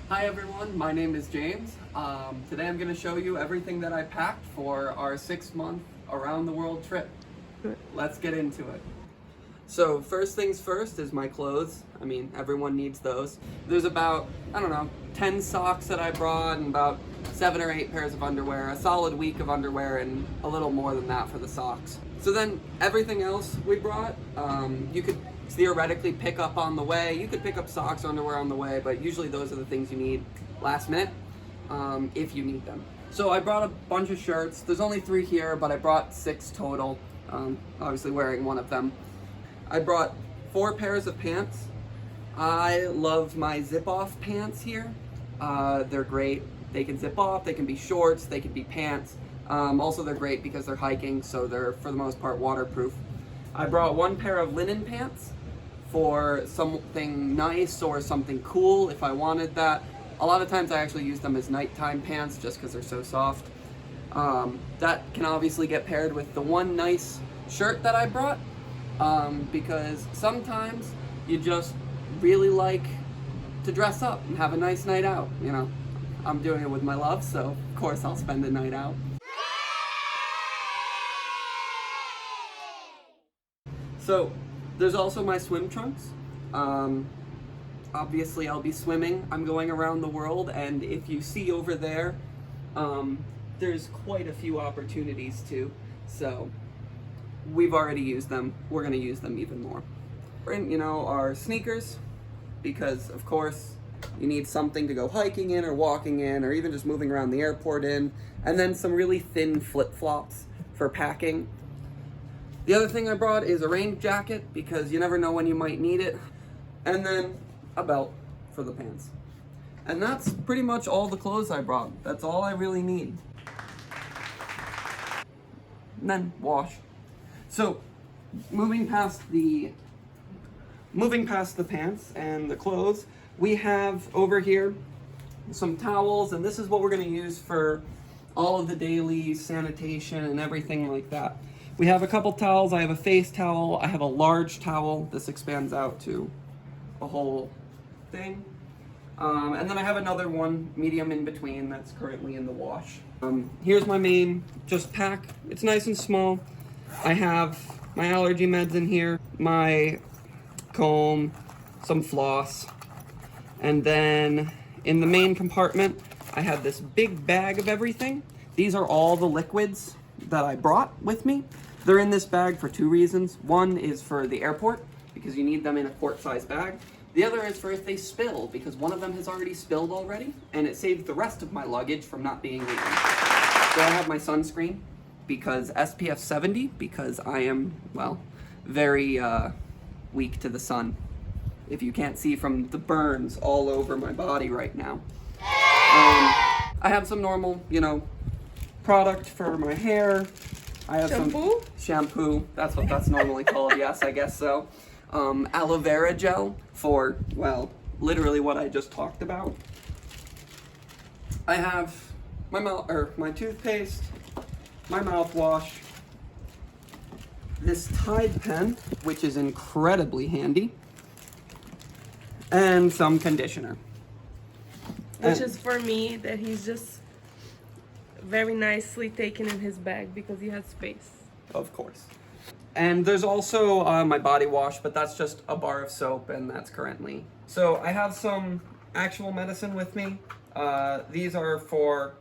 Hi everyone, my name is James. Today I'm going to show you everything that I packed for our 6-month around the world trip. Let's get into it. So first things first is my clothes. I mean, everyone needs those. There's about, 10 socks that I brought and about 7 or 8 pairs of underwear, a solid week of underwear, and a little more than that for the socks. So then everything else we brought, you could theoretically pick up on the way. You could pick up socks or underwear on the way, but usually those are the things you need last minute, if you need them. So I brought a bunch of shirts. There's only 3 here, but I brought 6 total, obviously wearing one of them. I brought 4 pairs of pants. I love my zip-off pants here. They're great. They can zip off, they can be shorts, they can be pants. Also they're great because they're hiking, so they're for the most part waterproof. I brought 1 pair of linen pants for something nice or something cool if I wanted that. A lot of times I actually use them as nighttime pants just because they're so soft. That can obviously get paired with the one nice shirt that I brought, because sometimes you just really like to dress up and have a nice night out, you know. I'm doing it with my love, so of course I'll spend the night out. So there's also my swim trunks. Obviously I'll be swimming. I'm going around the world, and if you see over there, there's quite a few opportunities too. So we've already used them. We're gonna use them even more. And our sneakers, because of course you need something to go hiking in or walking in or even just moving around the airport in, and then some really thin flip-flops for packing. The other thing I brought is a rain jacket because you never know when you might need it, and then a belt for the pants. And that's pretty much all the clothes I brought. That's all I really need. And then wash. So moving past the pants and the clothes, we have over here some towels, and this is what we're going to use for all of the daily sanitation and everything like that. We have a couple towels. I have a face towel. I have a large towel. This expands out to a whole thing. And then I have another one, medium in between, that's currently in the wash. Here's my main just pack. It's nice and small. I have my allergy meds in here, my comb, some floss, and then in the main compartment, I have this big bag of everything. These are all the liquids that I brought with me. They're in this bag for 2 reasons. One is for the airport, because you need them in a quart-sized bag. The other is for if they spill, because one of them has already spilled already, and it saves the rest of my luggage from not being leaking. So I have my sunscreen, because SPF 70, because I am, well, very weak to the sun. If you can't see from the burns all over my body right now. I have some normal, product for my hair. I have Shampoo? some shampoo. That's what that's normally called. Yes, I guess so. Aloe vera gel for, well, literally what I just talked about. I have my toothpaste, my mouthwash, this Tide pen, which is incredibly handy, and some conditioner. Which is for me that he's just very nicely taken in his bag because he has space. Of course. And there's also my body wash, but that's just a bar of soap, and that's currently. So I have some actual medicine with me. These are for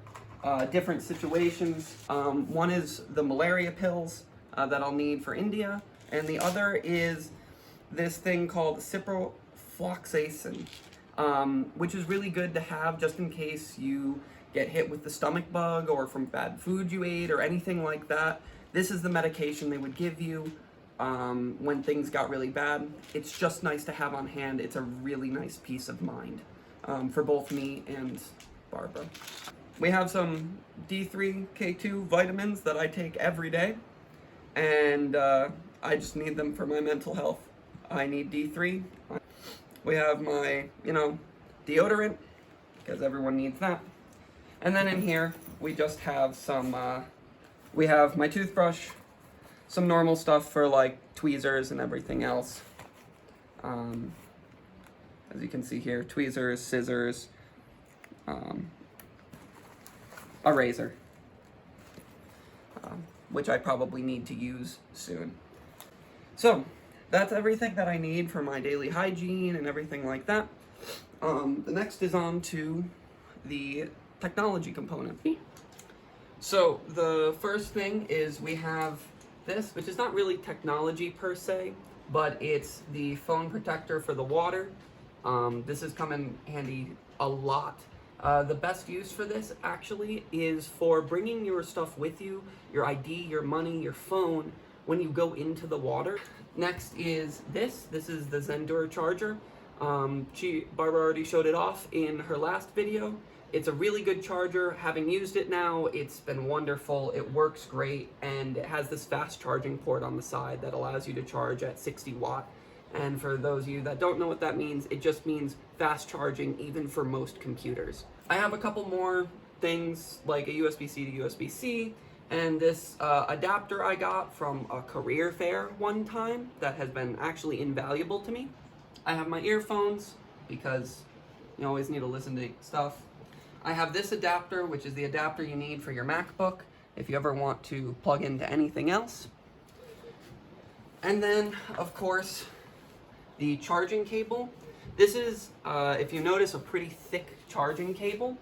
different situations. One is the malaria pills that I'll need for India, and the other is this thing called ciprofloxacin, which is really good to have just in case you get hit with the stomach bug or from bad food you ate or anything like that. This is the medication they would give you when things got really bad. It's just nice to have on hand. It's a really nice peace of mind for both me and Barbara. We have some D3, K2 vitamins that I take every day, and I just need them for my mental health. I need D3. We have my, deodorant, because everyone needs that. And then in here, we just have some, we have my toothbrush, some normal stuff for like tweezers and everything else. As you can see here, tweezers, scissors, a razor, which I probably need to use soon. So that's everything that I need for my daily hygiene and everything like that. The next is on to the technology component. So the first thing is we have this, which is not really technology per se, but it's the phone protector for the water. This has come in handy a lot. The best use for this actually is for bringing your stuff with you, your ID, your money, your phone, when you go into the water. Next is this. This is the Zendur charger. Barbara already showed it off in her last video. It's a really good charger. Having used it now, it's been wonderful. It works great, and it has this fast charging port on the side that allows you to charge at 60 watt. And for those of you that don't know what that means, it just means fast charging even for most computers. I have a couple more things like a USB-C to USB-C, and this adapter I got from a career fair one time that has been actually invaluable to me. I have my earphones because you always need to listen to stuff. I have this adapter, which is the adapter you need for your MacBook if you ever want to plug into anything else. And then, of course, the charging cable. This is, if you notice, a pretty thick charging cable.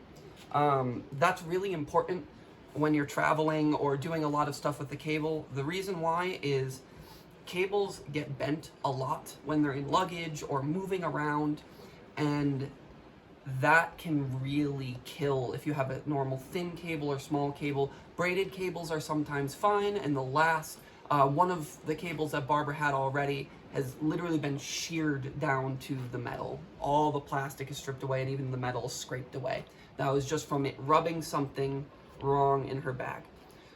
That's really important when you're traveling or doing a lot of stuff with the cable. The reason why is cables get bent a lot when they're in luggage or moving around, and that can really kill if you have a normal thin cable or small cable. Braided cables are sometimes fine, and the last, one of the cables that Barbara had already has literally been sheared down to the metal. All the plastic is stripped away and even the metal is scraped away. That was just from it rubbing something wrong in her bag.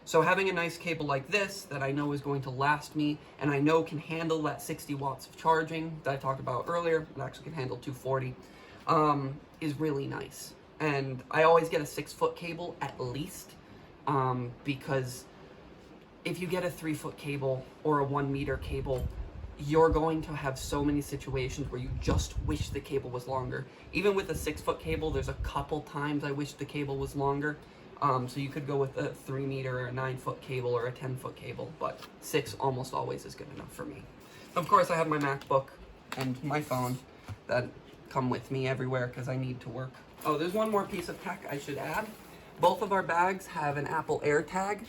So having a nice cable like this that I know is going to last me and I know can handle that 60 watts of charging that I talked about earlier, it actually can handle 240, is really nice. And I always get a 6-foot cable at least, because if you get a 3-foot cable or a 1 meter cable, you're going to have so many situations where you just wish the cable was longer. Even with a 6-foot cable, there's a couple times I wish the cable was longer. So you could go with a 3 meter or a 9-foot cable or a 10-foot cable, but 6 almost always is good enough for me. Of course, I have my MacBook and my phone that come with me everywhere because I need to work. Oh, there's one more piece of tech I should add. Both of our bags have an Apple AirTag.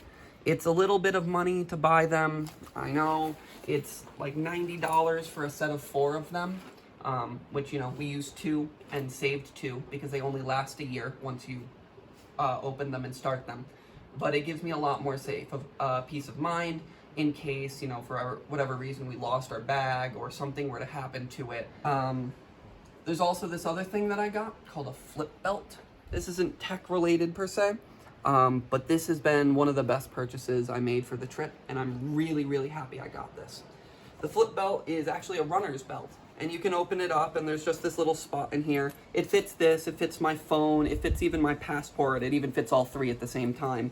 It's a little bit of money to buy them. I know it's like $90 for a set of 4 of them, which, you know, we used 2 and saved 2 because they only last a year once you open them and start them. But it gives me a lot more safe of peace of mind in case, you know, for whatever reason we lost our bag or something were to happen to it. There's also this other thing that I got called a flip belt. This isn't tech related per se, but this has been one of the best purchases I made for the trip, and I'm really, really happy I got this. The flip belt is actually a runner's belt, and you can open it up and there's just this little spot in here. It fits this, it fits my phone, it fits even my passport, it even fits all 3 at the same time.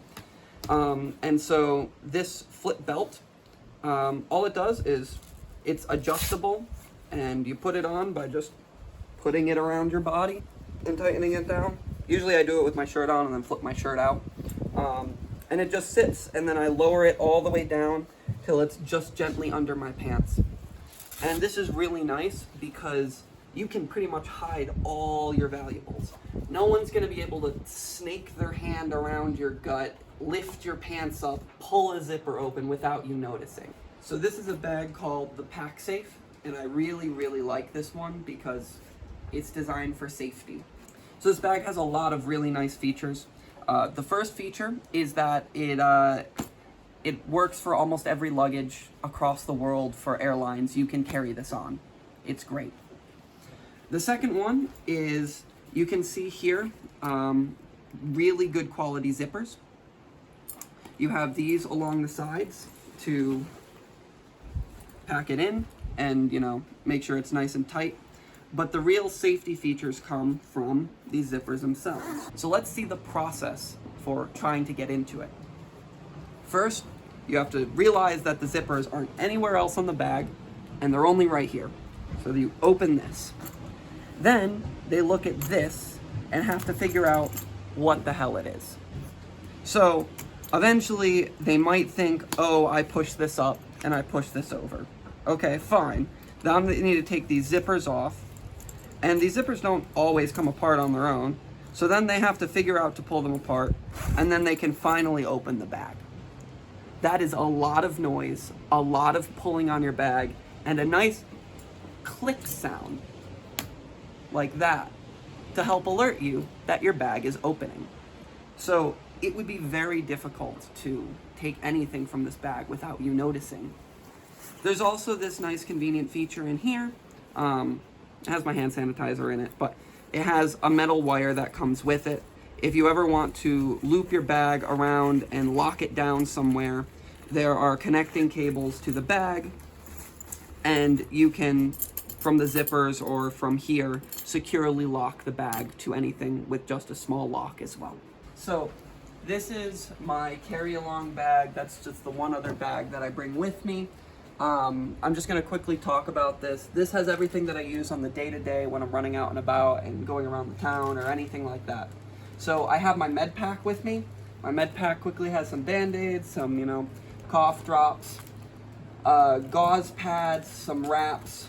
And so this flip belt, all it does is it's adjustable, and you put it on by just putting it around your body and tightening it down. Usually I do it with my shirt on and then flip my shirt out. And it just sits, and then I lower it all the way down till it's just gently under my pants. And this is really nice because you can pretty much hide all your valuables. No one's gonna be able to snake their hand around your gut, lift your pants up, pull a zipper open without you noticing. So this is a bag called the Pack Safe, and I really, really like this one because it's designed for safety. So this bag has a lot of really nice features. The first feature is that it works for almost every luggage across the world for airlines. You can carry this on. It's great. The second one is, you can see here, really good quality zippers. You have these along the sides to pack it in and, you know, make sure it's nice and tight. But the real safety features come from these zippers themselves. So let's see the process for trying to get into it. First, you have to realize that the zippers aren't anywhere else on the bag, and they're only right here. So you open this. Then they look at this and have to figure out what the hell it is. So eventually they might think, oh, I push this up and I push this over. Okay, fine. Now they need to take these zippers off, and these zippers don't always come apart on their own. So then they have to figure out to pull them apart, and then they can finally open the bag. That is a lot of noise, a lot of pulling on your bag, and a nice click sound like that to help alert you that your bag is opening. So it would be very difficult to take anything from this bag without you noticing. There's also this nice convenient feature in here. It has my hand sanitizer in it, but it has a metal wire that comes with it. If you ever want to loop your bag around and lock it down somewhere, there are connecting cables to the bag, and you can, from the zippers or from here, securely lock the bag to anything with just a small lock as well. So this is my carry-along bag. That's just the one other bag that I bring with me. I'm just going to quickly talk about this. This has everything that I use on the day-to-day when I'm running out and about and going around the town or anything like that. So I have my med pack with me. My med pack quickly has some Band-Aids, some, cough drops, gauze pads, some wraps,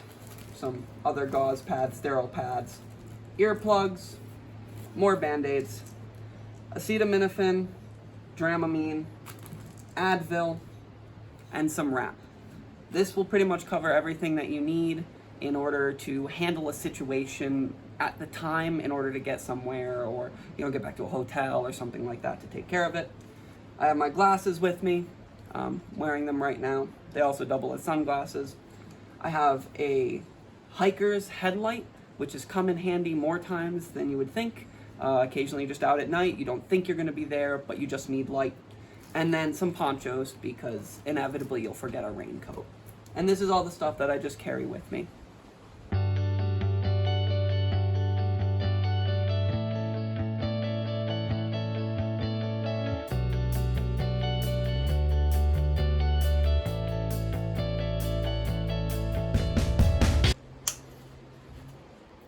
some other gauze pads, sterile pads, earplugs, more Band-Aids, acetaminophen, Dramamine, Advil, and some wrap. This will pretty much cover everything that you need in order to handle a situation at the time, in order to get somewhere or get back to a hotel or something like that to take care of it. I have my glasses with me. I'm wearing them right now. They also double as sunglasses. I have a hiker's headlight, which has come in handy more times than you would think. Occasionally just out at night, you don't think you're going to be there, but you just need light. And then some ponchos, because inevitably you'll forget a raincoat. And this is all the stuff that I just carry with me.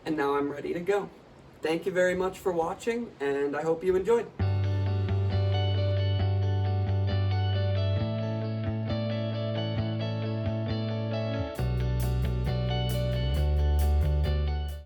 And now I'm ready to go. Thank you very much for watching, and I hope you enjoyed.